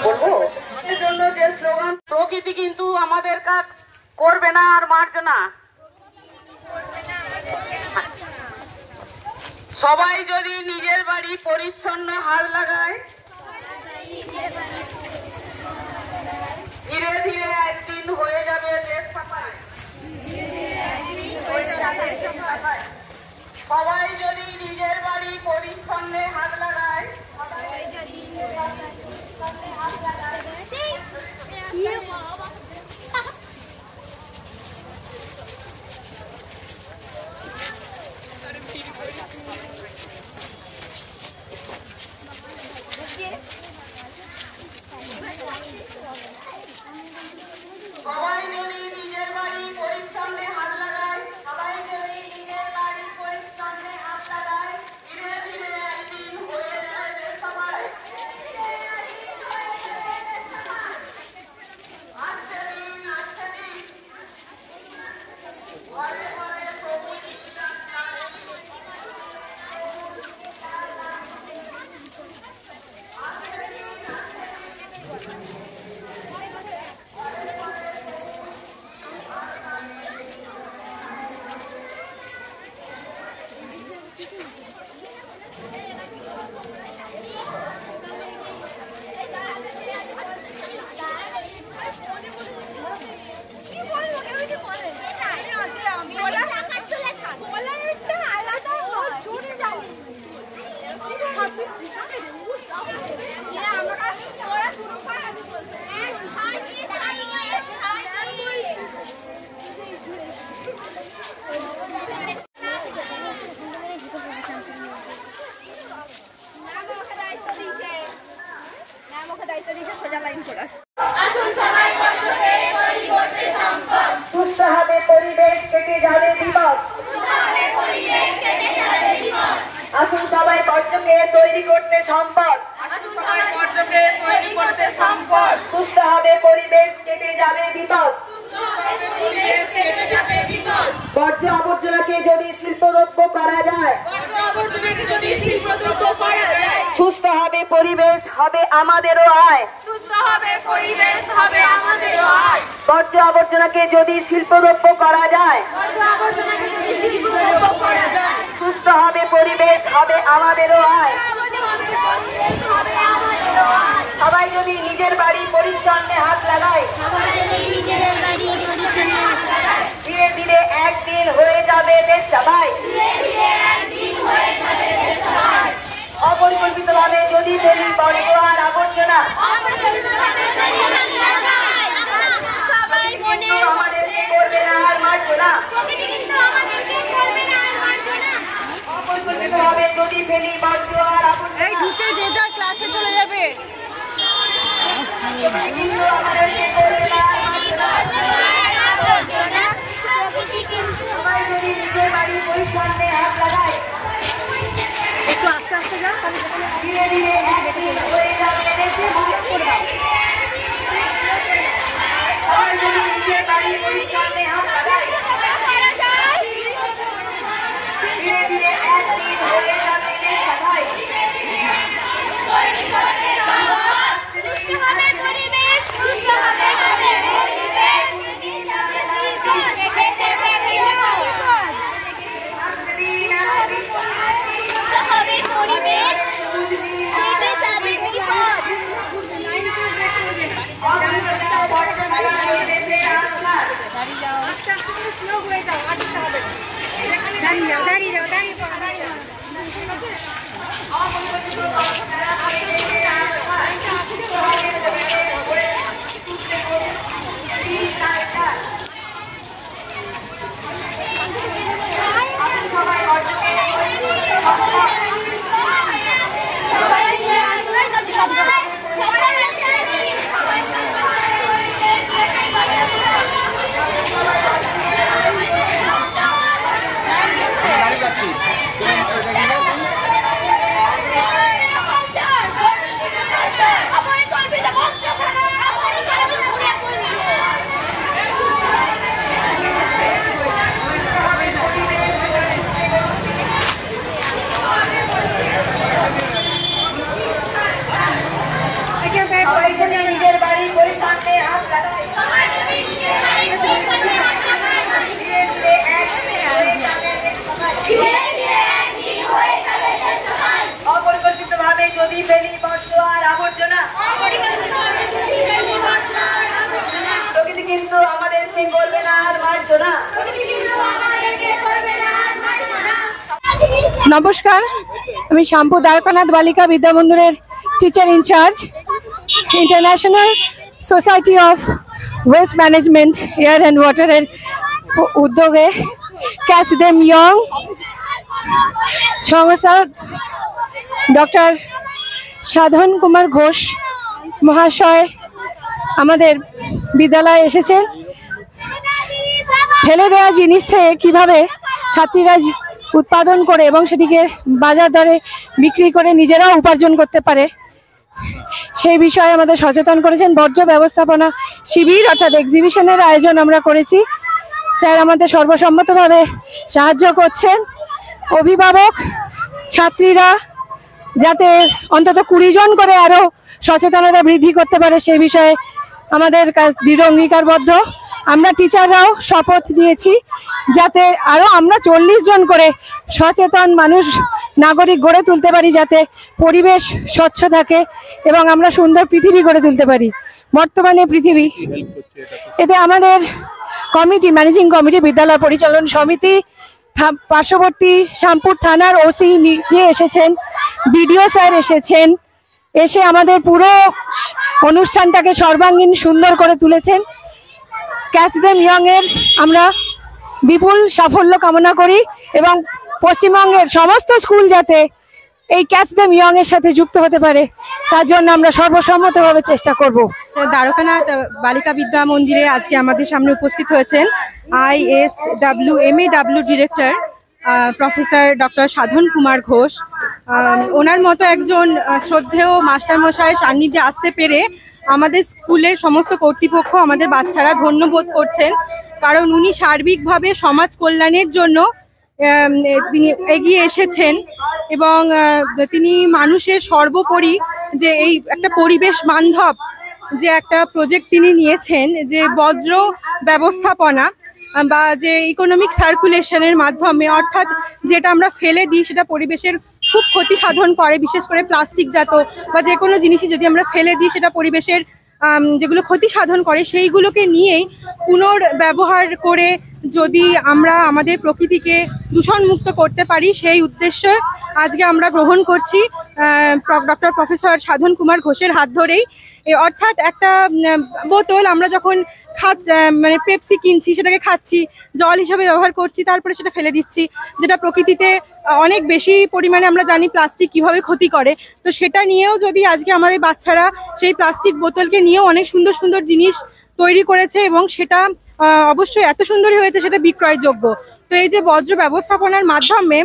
বলবো জন্য যে স্লোগান প্রকৃতি কিন্তু আমাদের কাজ করবে না আর মারবে না। সবাই যদি নিজের বাড়ি পরিচ্ছন্ন হাত লাগায় ধীরে ধীরে একদিন হয়ে যাবে দেশ সাফাই। সবাই যদি নিজের বাড়ি পরিচ্ছন্ন হাত লাগায় সবাই যদি নিজের বাড়ি পরিচ্ছন্ন হাত লাগায় সবাই যদি নিজের বাড়ি পরিচ্ছন্ন হাত লাগায় ধীরে ধীরে একদিন হয়ে যাবে সবাই। আজকে দিন ঘরে ঘরে সবুজ সুস্থ হবে পরিবেশ কেটে যাবে বিপদ। আসুন সবাই বর্জ্যকে তৈরি করতে সম্পদ। সুস্থ হবে পরিবেশ কেটে যাবে বিপদ। বর্জ্য আবর্জনাকে যদি শিল্পদ্রব্য করা যায় সুস্থ হবে পরিবেশ হবে আমাদেরও আয়। বর্জ্য আবর্জনাকে যদি শিল্পদ্রব্য করা যায় সুস্থ হবে পরিবেশ হবে আমাদেরও আয়। সবাই যদি নিজের বাড়ি পরিচ্ছন্ন হাত লাগায় ধীরে ধীরে একদিন হয়ে যাবে দেশ সবাই। অপরিকল্পিত ভাবে যদি ফেলি বর্জ্য আর আবর্জনা আমাদেরকে করবে না আর মারবে না। অপরিকল্পিত ভাবে যদি ফেলি বর্জ্য আর আবর্জনা ঢুকে যে যার ক্লাসে চলে যাবে কিন্তু আমাদেরকে করবে না আর মারবে না। সবাই যদি নিজের বাড়ি পরিচ্ছন্ন হাত লাগায় একটু আস্তে আস্তে যা ধীরে ধীরে একদিন হয়ে যাবে দেশে সবাই যদি নিজের বাড়ি পরিচ্ছন্ন হাত লাগায় ধীরে ধীরে একদিন হয়ে যাবে দেশ সবাই। গাড়ি যাচ্ছি। নমস্কার, আমি শ্যামপুর দ্বারকানাথ বালিকা বিদ্যামন্দিরের teacher in charge. International society of waste management air and ওয়াটারের উদ্যোগে ক্যাচ দেম ইয়ং সংস্থা ডক্টর সাধন কুমার ঘোষ মহাশয় আমাদের বিদ্যালয়ে এসেছেন। ফেলে দেওয়া জিনিস থেকে কীভাবে ছাত্রীরা উৎপাদন করে এবং সেটিকে বাজার দরে বিক্রি করে নিজেরাও উপার্জন করতে পারে সেই বিষয়ে আমাদের সচেতন করেছেন। বর্জ্য ব্যবস্থাপনা শিবির অর্থাৎ এক্সিবিশনের আয়োজন আমরা করেছি। স্যার আমাদের সর্বসম্মতভাবে সাহায্য করছেন। অভিভাবক ছাত্রীরা যাতে অন্তত 20 জন করে আরও সচেতনতা বৃদ্ধি করতে পারে সেই বিষয়ে আমাদের দৃঢ় অঙ্গীকারবদ্ধ। আমরা টিচাররাও শপথ নিয়েছি যাতে আরও আমরা 40 জন করে সচেতন মানুষ নাগরিক গড়ে তুলতে পারি, যাতে পরিবেশ স্বচ্ছ থাকে এবং আমরা সুন্দর পৃথিবী গড়ে তুলতে পারি। বর্তমানে পৃথিবী এতে আমাদের কমিটি, ম্যানেজিং কমিটি, বিদ্যালয় পরিচালন সমিতি, পার্শ্ববর্তী শ্যামপুর থানার ওসি নিজে এসেছেন, বিডিও স্যার এসেছেন, এসে আমাদের পুরো অনুষ্ঠানটাকে সর্বাঙ্গীন সুন্দর করে তুলেছেন। ক্যাচ দেম ইয়ং এর আমরা বিপুল সাফল্য কামনা করি এবং পশ্চিমবঙ্গের সমস্ত স্কুল যাতে এই ক্যাচ দেম ইয়ং এর সাথে যুক্ত হতে পারে তার জন্য আমরা সর্বসম্মতভাবে চেষ্টা করব। দ্বারকানাথ বালিকা বিদ্যা মন্দিরে আজকে আমাদের সামনে উপস্থিত হয়েছেন ISW MAW director professor doctor Sadhan Kumar Ghosh. ওনার মতো একজন শ্রদ্ধেয় মাস্টারমশাই সান্নিধ্যে আসতে পেরে আমাদের স্কুলের সমস্ত কর্তৃপক্ষ, আমাদের বাচ্চারা ধন্যবোধ করছেন, কারণ উনি সার্বিকভাবে সমাজ কল্যাণের জন্য তিনি এগিয়ে এসেছেন এবং তিনি মানুষের সর্বোপরি যে এই একটা পরিবেশ বান্ধব যে একটা প্রজেক্ট তিনি নিয়েছেন, যে বজ্র ব্যবস্থাপনা বা যে ইকোনমিক সার্কুলেশনের মাধ্যমে, অর্থাৎ যেটা আমরা ফেলে দিই সেটা পরিবেশের খুব ক্ষতি সাধন করে, বিশেষ করে প্লাস্টিক জাত বা যে কোনো জিনিসই যদি আমরা ফেলে দিই সেটা পরিবেশের যেগুলো ক্ষতি সাধন করে সেইগুলোকে নিয়েই পুনর্ব্যবহার করে যদি আমরা আমাদের প্রকৃতিকে দূষণমুক্ত করতে পারি সেই উদ্দেশ্য আজকে আমরা গ্রহণ করছি ডক্টর প্রফেসর সাধন কুমার ঘোষের হাত ধরেই। অর্থাৎ একটা বোতল আমরা যখন মানে পেপসি কিনছি, সেটাকে খাচ্ছি, জল হিসাবে ব্যবহার করছি, তারপরে সেটা ফেলে দিচ্ছি, যেটা প্রকৃতিতে অনেক বেশি পরিমাণে আমরা জানি প্লাস্টিক কিভাবে ক্ষতি করে। তো সেটা নিয়েও যদি আজকে আমাদের বাচ্চারা সেই প্লাস্টিক বোতলকে নিয়েও অনেক সুন্দর সুন্দর জিনিস তৈরি করেছে এবং সেটা অবশ্যই এত সুন্দরই হয়েছে সেটা বিক্রয়যোগ্য। তো এই যে বজ্র ব্যবস্থাপনার মাধ্যমে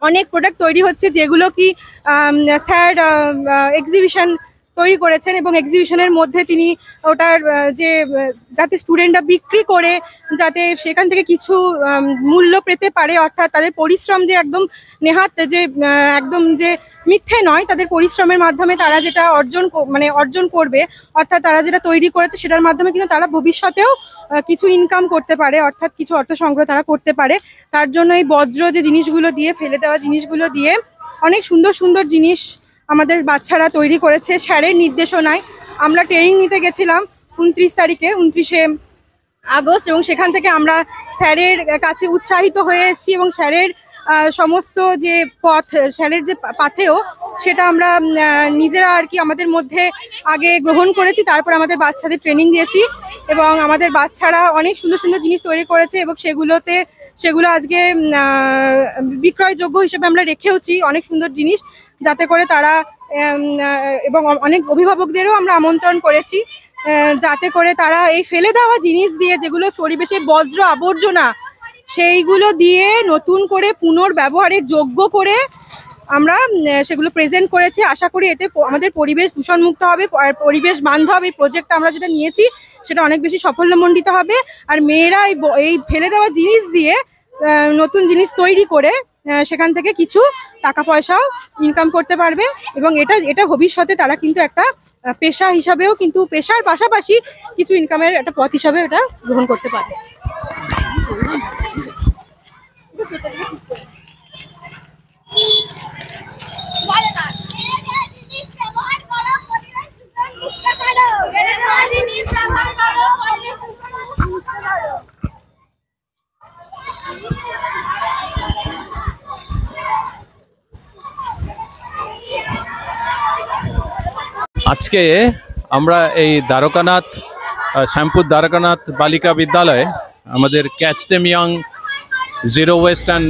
অনেক প্রোডাক্ট তৈরি হচ্ছে যেগুলো কি স্যার এক্সিবিশন তৈরি করেছেন এবং এক্সিবিশনের মধ্যে তিনি ওটার যে যাতে স্টুডেন্টরা বিক্রি করে যাতে সেখান থেকে কিছু মূল্য পেতে পারে, অর্থাৎ তাদের পরিশ্রম যে একদম নেহাত যে একদম যে মিথ্যে নয়, তাদের পরিশ্রমের মাধ্যমে তারা যেটা অর্জন করবে, অর্থাৎ তারা যেটা তৈরি করেছে সেটার মাধ্যমে কিন্তু তারা ভবিষ্যতেও কিছু ইনকাম করতে পারে, অর্থাৎ কিছু অর্থ সংগ্রহ তারা করতে পারে। তার জন্য এই বজ্র যে জিনিসগুলো দিয়ে, ফেলে দেওয়া জিনিসগুলো দিয়ে অনেক সুন্দর সুন্দর জিনিস আমাদের বাচ্চারা তৈরি করেছে। স্যারের নির্দেশনায় আমরা ট্রেনিং নিতে গেছিলাম 29শে আগস্ট এবং সেখান থেকে আমরা স্যারের কাছে উৎসাহিত হয়ে এসেছি এবং স্যারের সমস্ত যে পথ, স্যারের যে পাথেও সেটা আমরা নিজেরা আর কি আমাদের মধ্যে আগে গ্রহণ করেছি, তারপর আমাদের বাচ্চাদের ট্রেনিং দিয়েছি এবং আমাদের বাচ্চারা অনেক সুন্দর সুন্দর জিনিস তৈরি করেছে এবং সেগুলো আজকে বিক্রয়যোগ্য হিসেবে আমরা রেখেওছি অনেক সুন্দর জিনিস, যাতে করে তারা এবং অনেক অভিভাবকদেরও আমরা আমন্ত্রণ করেছি যাতে করে তারা এই ফেলে দেওয়া জিনিস দিয়ে, যেগুলো পরিবেশে বজ্র আবর্জনা, সেইগুলো দিয়ে নতুন করে পুনর্ব্যবহারের যোগ্য করে আমরা সেগুলো প্রেজেন্ট করেছি। আশা করি এতে আমাদের পরিবেশ দূষণমুক্ত হবে, পরিবেশ বান্ধব এই প্রজেক্টটা আমরা যেটা নিয়েছি সেটা অনেক বেশি সাফল্যমণ্ডিত হবে। আর মেয়েরা এই ফেলে দেওয়া জিনিস দিয়ে নতুন জিনিস তৈরি করে সেখান থেকে কিছু টাকা পয়সাও ইনকাম করতে পারবে এবং এটা ভবিষ্যতে তারা কিন্তু একটা পেশা হিসাবেও, কিন্তু পেশার পাশাপাশি কিছু ইনকামের একটা পথ হিসাবে এটা গ্রহণ করতে পারবে। আজকে আমরা এই দ্বারকানাথ শ্যামপুর দ্বারকানাথ বালিকা বিদ্যালয়ে আমাদের catch them young zero West and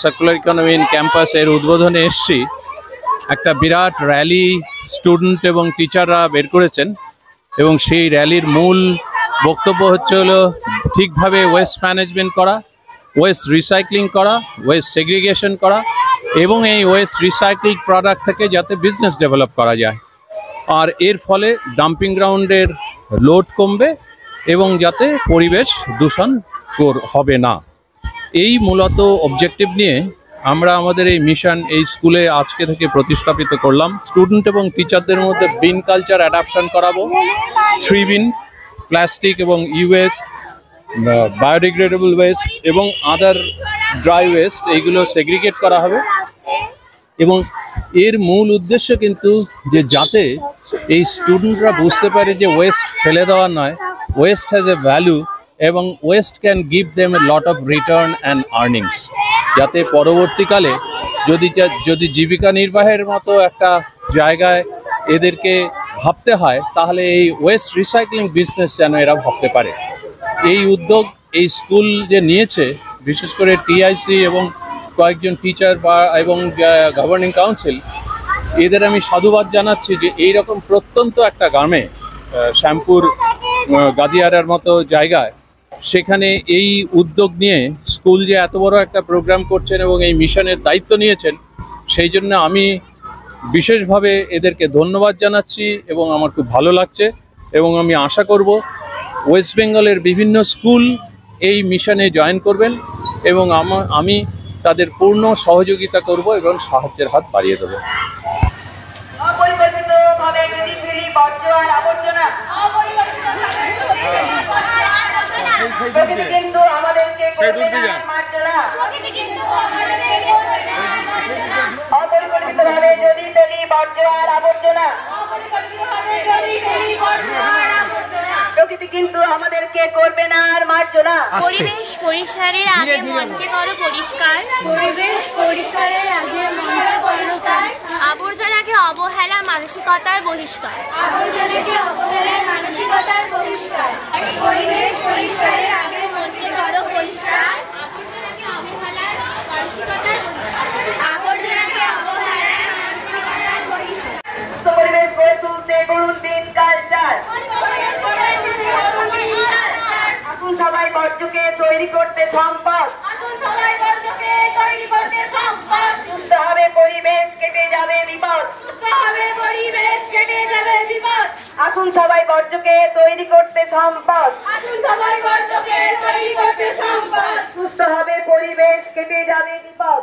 circular economy in campus এর উদ্বোধনে এসেছি। একটা বিরাট র্যালি স্টুডেন্ট এবং টিচাররা বের করেছেন এবং সেই র্যালির মূল বক্তব্য হচ্ছে হলো ঠিকভাবে ওয়েস্ট ম্যানেজমেন্ট করা, ওয়েস্ট রিসাইক্লিং করা, ওয়েস্ট সেগ্রিগেশন করা এবং এই ওয়েস্ট রিসাইকেলড প্রোডাক্ট থেকে যাতে বিজনেস ডেভেলপ করা যায়। আর এর ফলে ডাম্পিং গ্রাউন্ডের লোড কমবে এবং যাতে পরিবেশ দূষণ হবে না। এই মূলত অবজেক্টিভ নিয়ে আমরা আমাদের এই মিশন এই স্কুলে আজকে থেকে প্রতিস্থাপিত করলাম। স্টুডেন্ট এবং টিচারদের মধ্যে বিন কালচার অ্যাডাপশন করাবো। 3 বিন, প্লাস্টিক এবং ইওয়েস্ট, বায়োডিগ্রেডেবল ওয়েস্ট এবং আদার ড্রাই ওয়েস্ট, এইগুলো সেগ্রিগেট করা হবে। এবং এর মূল উদ্দেশ্য কিন্তু যে যাতে এই স্টুডেন্টরা বুঝতে পারে যে ওয়েস্ট ফেলে দেওয়া নয়, ওয়েস্ট হ্যাজ এ ভ্যালু এবং West can give them A lot of return and earnings. যাতে পরবর্তীকালে যদি জীবিকা নির্বাহের মতো একটা জায়গায় এদেরকে ভাবতে হয় তাহলে এই ওয়েস্ট রিসাইক্লিং বিজনেস যেন এরা ভাবতে পারে। এই উদ্যোগ এই স্কুল যে নিয়েছে, বিশেষ করে টিআইসি এবং কয়েকজন টিচার এবং গভর্নিং কাউন্সিল, এদের আমি সাধুবাদ জানাচ্ছি যে এইরকম প্রত্যন্ত একটা গ্রামে শ্যামপুর গাদিয়ারার মতো জায়গায় সেখানে এই উদ্যোগ নিয়ে স্কুল যে এত বড় একটা প্রোগ্রাম করছেন এবং এই মিশনের দায়িত্ব নিয়েছেন, সেই জন্য আমি বিশেষভাবে এদেরকে ধন্যবাদ জানাচ্ছি এবং আমার খুব ভালো লাগছে। এবং আমি আশা করব ওয়েস্ট বেঙ্গলের বিভিন্ন স্কুল এই মিশনে জয়েন করবেন এবং আমি তাদের পূর্ণ সহযোগিতা করব এবং সাহায্যের হাত বাড়িয়ে দেবো। অপরিকল্পিতভাবে যদি ফেলি বর্জ্য আর আবর্জনা কিন্তু আমাদেরকে অপরিকল্পিতভাবে যদি ফেলি বর্জ্য আর আবর্জনা প্রকৃতি কিন্তু আমাদেরকে করবে না আর মার্জনা। পরিবেশ পরিষ্কারের আগে মনকে করো পরিষ্কার, পরিবেশ পরিষ্কারের আগে মনকে পরিষ্কার, আবর্জনাকে অবহেলা মানসিকতার বহিষ্কার, আবর্জনাকে অবহেলার মানসিকতার বহিষ্কার, পরিবেশ পরিষ্কারের আগে মনকে করো পরিষ্কার, আবর্জনাকে অবহেলার মানসিকতার বহিষ্কার, আবর্জনাকে অবহেলার মানসিকতার বহিষ্কার। পরিবেশ গড়ে তুলতে গড়ুন দিন কালচার। আসুন সবাই বর্জ্যকে তৈরি করতে সম্পদ, সুস্থ হবে পরিবেশ কেটে যাবে বিপদ, আসুন সবাই বর্জ্যকে তৈরি করতে সম্পদ, সুস্থ হবে পরিবেশ কেটে যাবে বিপদ।